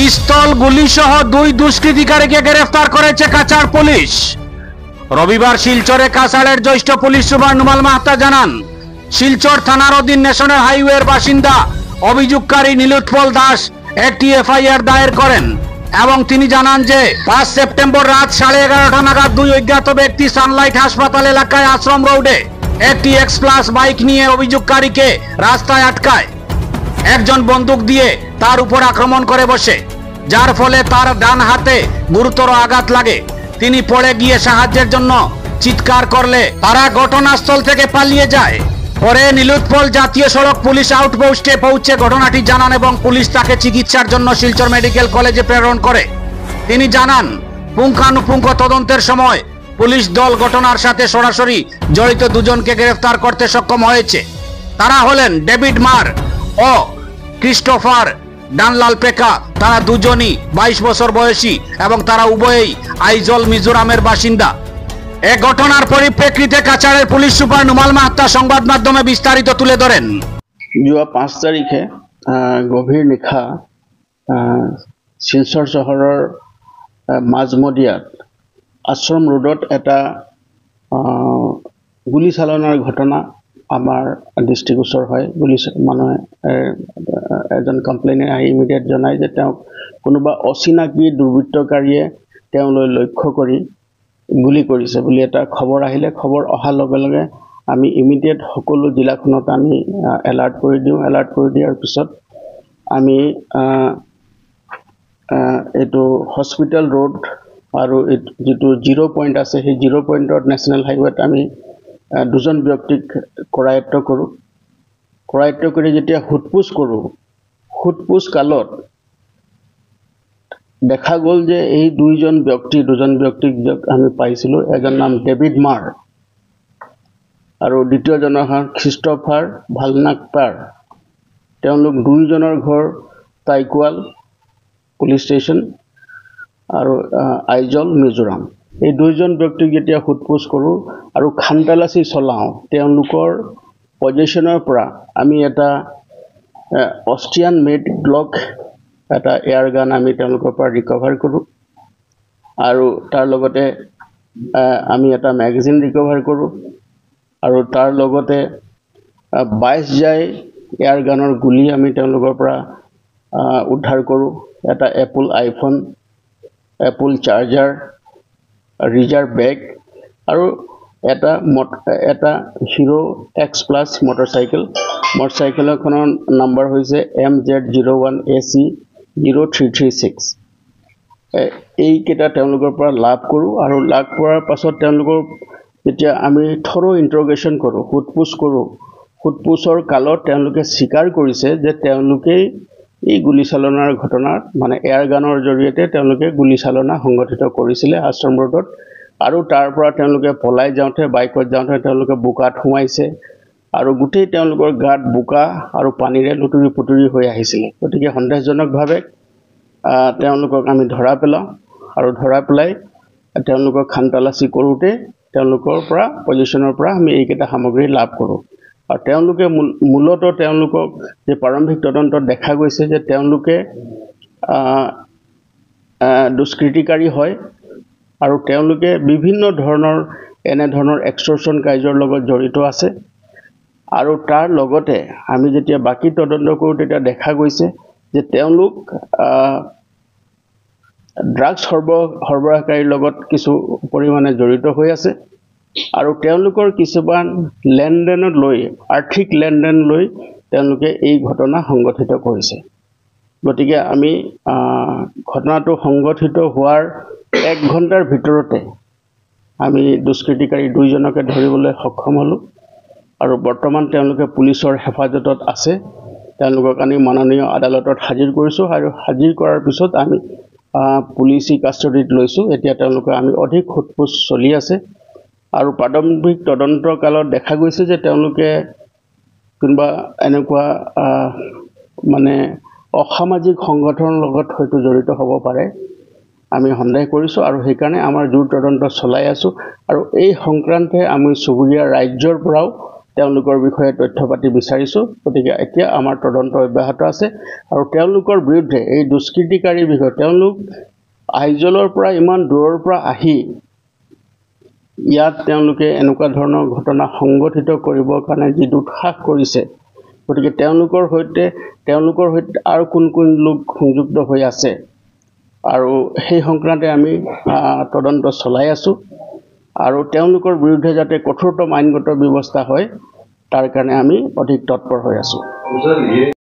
পিস্তল গুলিসহ 2 দুষ্কৃতিকারীকে গ্রেফতার করেছে কাছাড় পুলিশ। রবিবার শিলচরে কাছাড়ের জ্যেষ্ঠ পুলিশ সুপার নুমাল মাহাতা জানান, শিলচর থানার অধীন ন্যাশনাল হাইওয়ের বাসিন্দা অভিযোগকারী নীলোৎপল দাস একটি এফআইআর দায়ের করেন এবং তিনি জানান যে 5 সেপ্টেম্বর রাত 11:30 নাগাদ 2 অজ্ঞাত ব্যক্তি সানলাইট হাসপাতাল এলাকায় আশ্রম রোডে একটি এক্স প্লাস বাইক নিয়ে অভিযোগকারীকে রাস্তায় আটকায়। একজন বন্দুক দিয়ে তার উপর আক্রমণ করে বসে, যার ফলে তার ডান হাতে গুরুতর আঘাত লাগে। তিনি পড়ে গিয়ে সাহায্যের জন্য চিৎকার করলে তারা ঘটনাস্থল থেকে পালিয়ে যায়। পরে নীলোৎপল জাতীয় সড়ক পুলিশ আউটপোস্টে পৌঁছে ঘটনাটি জানান এবং পুলিশ তাকে চিকিৎসার জন্য শিলচর মেডিকেল কলেজে প্রেরণ করে। তিনি জানান, পুঙ্খানুপুঙ্খ তদন্তের সময় পুলিশ দল ঘটনার সাথে সরাসরি জড়িত 2 জনকে গ্রেফতার করতে সক্ষম হয়েছে। তারা হলেন ডেভিড মার ও ক্রিস্টোফার ডানলাল পেকা। তারা 2 জনই 22 বছর বয়সী এবং তারা উভয়েই আইজল মিজোরামের বাসিন্দা। এই ঘটনার পরিপ্রেক্ষিতে কাছাড়ের পুলিশ সুপার নুমাল মাহাতা সংবাদ মাধ্যমে বিস্তারিত তুলে ধরেন। যোৱা 5 তাৰিখে গভীৰ নিশা শিলচৰ চহৰৰ মাজমদিয়াত আশ্ৰম ৰোডত এটা গুলীচালনাৰ ঘটনা আমাৰ দৃষ্টিগোচৰ হয়। মানুহে এজন কমপ্লেইনে আহি ইমিডিয়েট জনায় যে তেওঁক কোনোবা অচিনাকি দুৰ্বৃত্তকাৰীয়ে তেওঁলৈ লক্ষ্য কৰি গুলি কৰিছে বুলি এটা খবৰ আহিলে। খবৰ অহাৰ লগে লগে আমি ইমিডিয়েট সকলো জিলাখনত আমি এলাৰ্ট কৰি দিওঁ। এলাৰ্ট কৰি দিয়াৰ পিছত আমি এইটো হস্পিটেল ৰোড আৰু যিটো 0 পইণ্ট আছে সেই 0 পইণ্টত নেশ্যনেল হাইৱেত আমি 2 জন ব্যক্তিক কৰায়ত্ব কৰোঁ। কৰায়ত্ব কৰি যেতিয়া সোধপোছ কৰোঁ, সোধপোছ কালত দেখা গ'ল যে এই 2 জন ব্যক্তিক আমি পাইছিলোঁ। এজন নাম ডেভিড মাৰ আৰু দ্বিতীয়জনৰ নাম ক্ৰিষ্টফাৰ ভালনাকপাৰ। তেওঁলোক 2 জনৰ ঘৰ টাইকুৱাল পুলিচ ষ্টেচন আৰু আইজল মিজোৰাম। এই 2 জন ব্যক্তিক যেতিয়া সোধপোছ কৰোঁ আৰু খানতালাচি চলাওঁ, তেওঁলোকৰ পজিশ্যনৰ পৰা আমি এটা অষ্ট্ৰিয়ান মেড গ্লক এটা এয়াৰ গান আমি তেওঁলোকৰ পৰা ৰিকভাৰ কৰোঁ আৰু তাৰ লগতে আমি এটা মেগাজিন ৰিকভাৰ কৰোঁ আৰু তাৰ লগতে 22 জাই এয়াৰ গানৰ গুলি আমি তেওঁলোকৰ পৰা উদ্ধাৰ কৰোঁ। এটা Apple iPhone, Apple charger, reserve bag আৰু এটা হিৰো এক্স প্লাছ মটৰচাইকেলখনৰ নাম্বাৰ হৈছে MZ01AC0336। এইকেইটা তেওঁলোকৰ পৰা লাভ কৰোঁ আৰু লাভ কৰাৰ পাছত তেওঁলোকক যেতিয়া আমি থৰো ইণ্টাৰগেশ্যন কৰোঁ, সোধপোছ কৰোঁ, সোধপোছৰ কালত তেওঁলোকে স্বীকাৰ কৰিছে যে তেওঁলোকেই এই গুলীচালনাৰ ঘটনাত মানে এয়াৰ গানৰ জৰিয়তে তেওঁলোকে গুলীচালনা সংগঠিত কৰিছিলে আশ্ৰম ৰোডত। আৰু তাৰ পৰা তেওঁলোকে পলাই যাওঁতে বাইকত যাওঁতে তেওঁলোকে বোকাত সোমাইছে আৰু গোটেই তেওঁলোকৰ গাত বোকা আৰু পানীৰে লুতুৰি পুতুৰি হৈ আহিছিলে। গতিকে সন্দেহজনকভাৱে তেওঁলোকক আমি ধৰা পেলাওঁ আৰু ধৰা পেলাই তেওঁলোকক খানতালাচি কৰোঁতে তেওঁলোকৰ পৰা পজিশ্যনৰ পৰা আমি এইকেইটা সামগ্ৰী লাভ কৰোঁ। আৰু তেওঁলোকে মূলতঃ তেওঁলোকক যে প্ৰাৰম্ভিক তদন্তত দেখা গৈছে যে তেওঁলোকে দুষ্কৃতিকাৰী হয় আৰু তেওঁলোকে বিভিন্ন ধৰণৰ এনেধৰণৰ এক্সটৰ্চন কাৰ্যৰ লগত জড়িত আছে। আৰু তাৰ লগতে আমি যেতিয়া বাকী তদন্ত কৰোঁ তেতিয়া দেখা গৈছে যে তেওঁলোক ড্ৰাগছ সৰবৰাহকাৰীৰ লগত কিছু পৰিমাণে জড়িত হৈ আছে আৰু তেওঁলোকৰ কিছুমান লেনদেনত লৈ আৰ্থিক লেনদেন লৈ তেওঁলোকে এই ঘটনা সংগঠিত কৰিছে। গতিকে আমি ঘটনাটো সংগঠিত হোৱাৰ 1 ঘণ্টাৰ ভিতৰতে আমি দুষ্কৃতিকাৰী 2 জনকে ধৰিবলৈ সক্ষম হ'লোঁ আৰু বৰ্তমান তেওঁলোকে পুলিচৰ হেফাজতত আছে। তেওঁলোকক আমি মাননীয় আদালতত হাজিৰ কৰিছোঁ আৰু হাজিৰ কৰাৰ পিছত আমি পুলিচি কাষ্টডিত লৈছোঁ। এতিয়া তেওঁলোকে আমি অধিক সোধপোছ চলি আছে আৰু প্ৰাৰম্ভিক তদন্ত কালত দেখা গৈছে যে তেওঁলোকে কোনোবা এনেকুৱা মানে অসামাজিক সংগঠনৰ লগত হয়তো জড়িত হ'ব পাৰে আমি সন্দেহ কৰিছোঁ আৰু সেইকাৰণে আমাৰ জোৰ তদন্ত চলাই আছোঁ আৰু এই সংক্ৰান্তে আমি চুবুৰীয়া ৰাজ্যৰ পৰাও তেওঁলোকৰ বিষয়ে তথ্য পাতি বিচাৰিছোঁ। গতিকে এতিয়া আমাৰ তদন্ত অব্যাহত আছে আৰু তেওঁলোকৰ বিৰুদ্ধে এই দুষ্কৃতিকাৰীৰ বিষয়ে তেওঁলোক আইজলৰ পৰা ইমান দূৰৰ পৰা আহি ইয়াত তেওঁলোকে এনেকুৱা ধৰণৰ ঘটনা সংঘটিত কৰিবৰ কাৰণে যি দুঃসাহস কৰিছে, গতিকে তেওঁলোকৰ সৈতে আৰু কোন কোন লোক সংযুক্ত হৈ আছে আৰু সেই সংক্ৰান্তে আমি তদন্ত চলাই আছোঁ আৰু তেওঁলোকৰ বিৰুদ্ধে যাতে কঠোৰতম আইনগত ব্যৱস্থা হয় তাৰ কাৰণে আমি অধিক তৎপৰ হৈ আছোঁ।